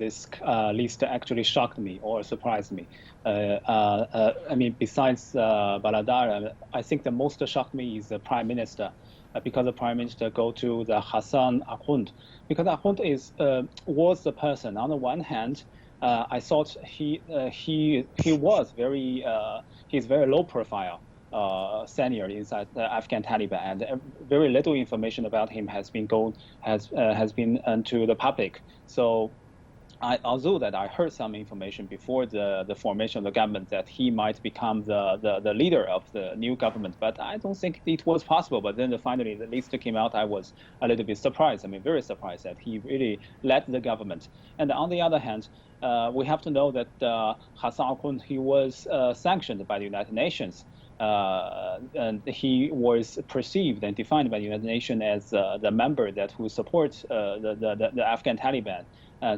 this list actually shocked me or surprised me. I mean, besides Baladar, I think the most shocked me is the Prime Minister, because the Prime Minister go to the Hassan Akhund, because Akhund was the person. On the one hand, I thought he was he's very low profile senior inside the Afghan Taliban, and very little information about him has been to the public. So, although that I heard some information before the formation of the government that he might become the leader of the new government, but I don't think it was possible. But then finally the list came out. I was a little bit surprised. I mean, very surprised that he really led the government. And on the other hand, we have to know that Hassan Akhund, he was sanctioned by the United Nations. And he was perceived and defined by the United Nations as the member who supports the Afghan Taliban.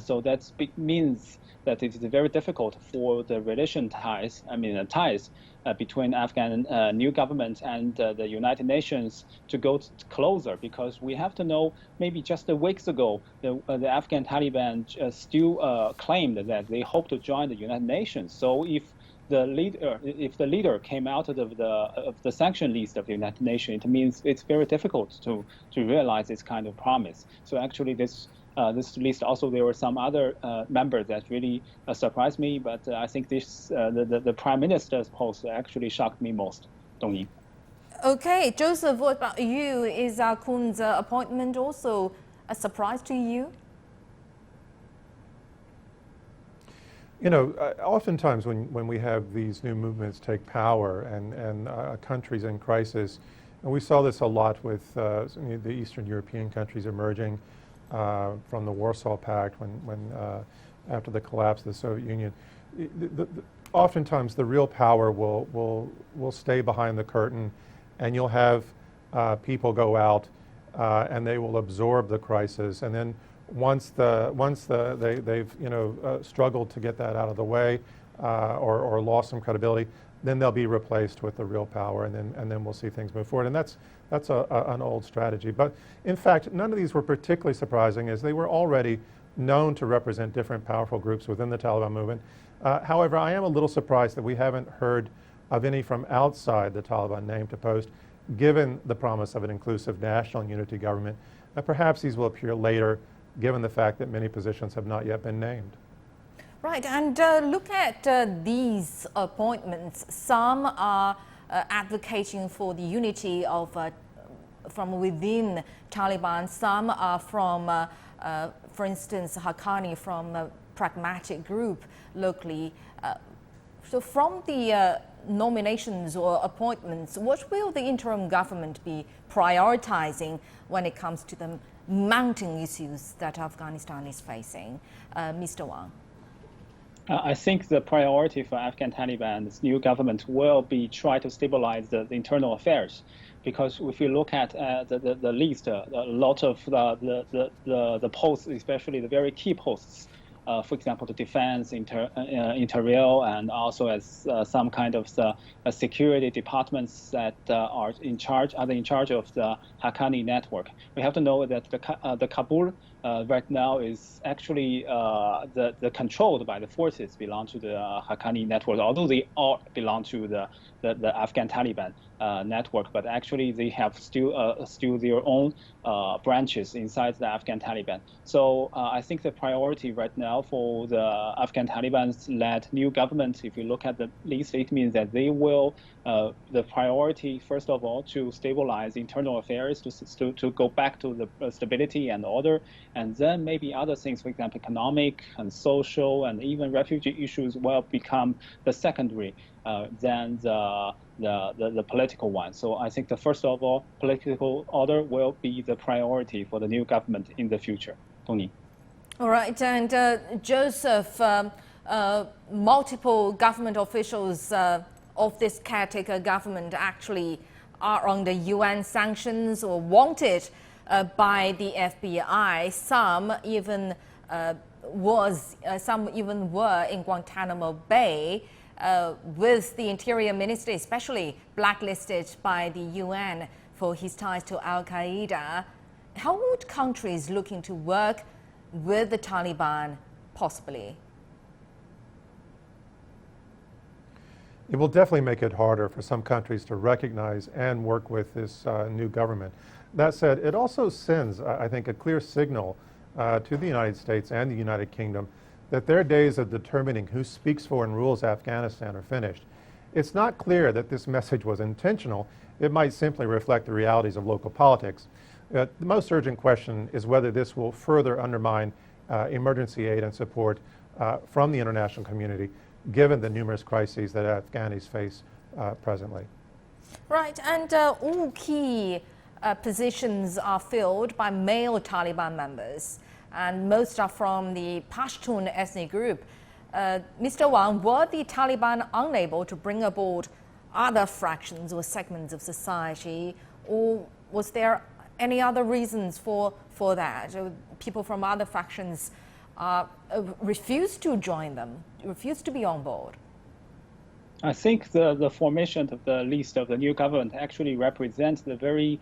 So that means that it is very difficult for the ties between Afghan new government and the United Nations to go closer, because we have to know, maybe just weeks ago, the Afghan Taliban still claimed that they hope to join the United Nations. So if the leader came out of the sanction list of the United Nations, it means it's very difficult to realize this kind of promise. So actually, this list also, there were some other members that really surprised me, but I think the Prime Minister's post actually shocked me most. Dongyi. Okay, Joseph, what about you? Is Akhund's appointment also a surprise to you? You know, oftentimes when we have these new movements take power and countries in crisis, and we saw this a lot with the Eastern European countries emerging from the Warsaw Pact after the collapse of the Soviet Union. Oftentimes the real power will stay behind the curtain, and you'll have people go out and they will absorb the crisis, and then once they've struggled to get that out of the way or lost some credibility, then they'll be replaced with the real power, and then we'll see things move forward. And that's an old strategy. But in fact, none of these were particularly surprising, as they were already known to represent different powerful groups within the Taliban movement. However, I am a little surprised that we haven't heard of any from outside the Taliban name to post, given the promise of an inclusive national unity government. Perhaps these will appear later, given the fact that many positions have not yet been named. Right, and look at these appointments. Some are advocating for the unity of from within Taliban. Some are from, for instance, Haqqani from a pragmatic group locally. So from the nominations or appointments, what will the interim government be prioritizing when it comes to the mounting issues that Afghanistan is facing? Mr. Wang. I think the priority for Afghan Taliban's new government will be try to stabilize the internal affairs, because if you look at the list, a lot of the posts, especially the very key posts, for example, the defense, interior, and also as some kind of security departments that are in charge of the Haqqani network. We have to know that the Kabul right now is actually the controlled by the forces belong to the Haqqani network, although they all belong to the Afghan Taliban network, but actually they have still their own branches inside the Afghan Taliban. So I think the priority right now for the Afghan Taliban-led new government, if you look at the list, it means that they will, the priority, first of all, to stabilize internal affairs, to go back to the stability and order, and then maybe other things, for example, economic and social and even refugee issues will become the secondary than the political one. So I think first of all, political order will be the priority for the new government in the future. Tony. All right, and Joseph, multiple government officials of this caretaker government actually are under UN sanctions or wanted by the FBI. Some even were in Guantanamo Bay. With the Interior Minister especially blacklisted by the UN for his ties to Al-Qaeda. How would countries looking to work with the Taliban possibly? It will definitely make it harder for some countries to recognize and work with this new government. That said, it also sends, I think, a clear signal to the United States and the United Kingdom that their days of determining who speaks for and rules Afghanistan are finished. It's not clear that this message was intentional. It might simply reflect the realities of local politics. The most urgent question is whether this will further undermine emergency aid and support from the international community, given the numerous crises that Afghanis face presently. Right, and all key positions are filled by male Taliban members, and most are from the Pashtun ethnic group. Mr. Wang, were the Taliban unable to bring aboard other fractions or segments of society, or was there any other reasons for that? People from other factions refused to join them, refused to be on board? I think the formation of the list of the new government actually represents the very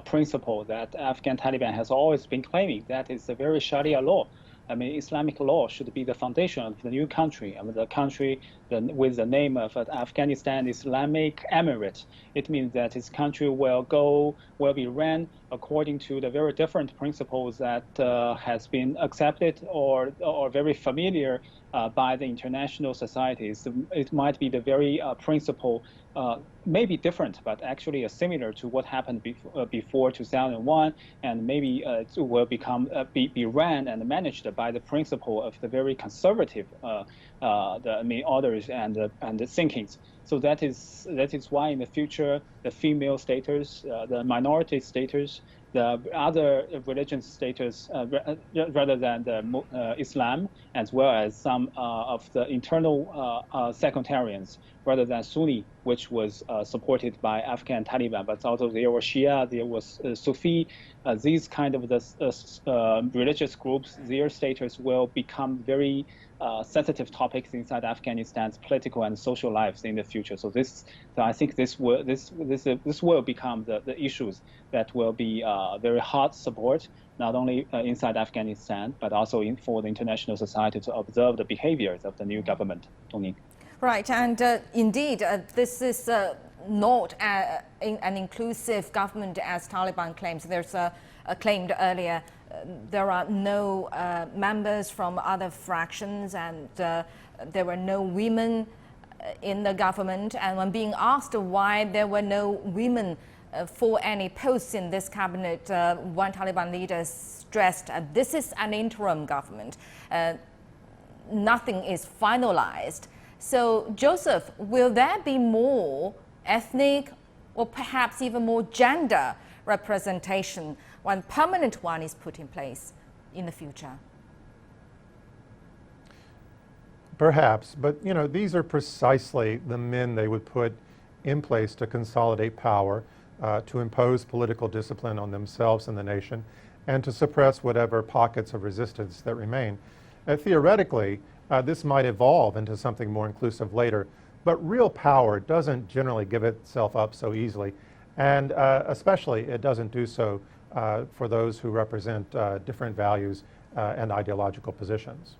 principle that Afghan Taliban has always been claiming, that is the very Sharia law. I mean, Islamic law should be the foundation of the new country. I mean, the country with the name of Afghanistan Islamic Emirate. It means that this country will be ran according to the very different principles that has been accepted or very familiar by the international societies. It might be the very principle, maybe different, but actually similar to what happened before 2001, and maybe it will be ran and managed by the principle of the very conservative orders and the thinkings. So that is why in the future the female status, the minority status, the other religion status rather than the Islam, as well as some of the internal sectarians rather than Sunni, which was supported by Afghan Taliban, but also there were Shia, there was Sufi. These kind of the religious groups, their status will become very sensitive topics inside Afghanistan's political and social lives in the future. So I think this will become the issues that will be very hard support, not only inside Afghanistan, but also for the international society to observe the behaviors of the new government. Tony. Right, and indeed, this is not an inclusive government as Taliban claims. There's claimed earlier there are no members from other fractions, and there were no women in the government. And when being asked why there were no women for any posts in this cabinet, one Taliban leader stressed this is an interim government. Nothing is finalized. So, Joseph, will there be more ethnic or perhaps even more gender representation when permanent one is put in place in the future? Perhaps, but these are precisely the men they would put in place to consolidate power, to impose political discipline on themselves and the nation, and to suppress whatever pockets of resistance that remain. Theoretically, this might evolve into something more inclusive later, but real power doesn't generally give itself up so easily, and especially it doesn't do so for those who represent different values and ideological positions.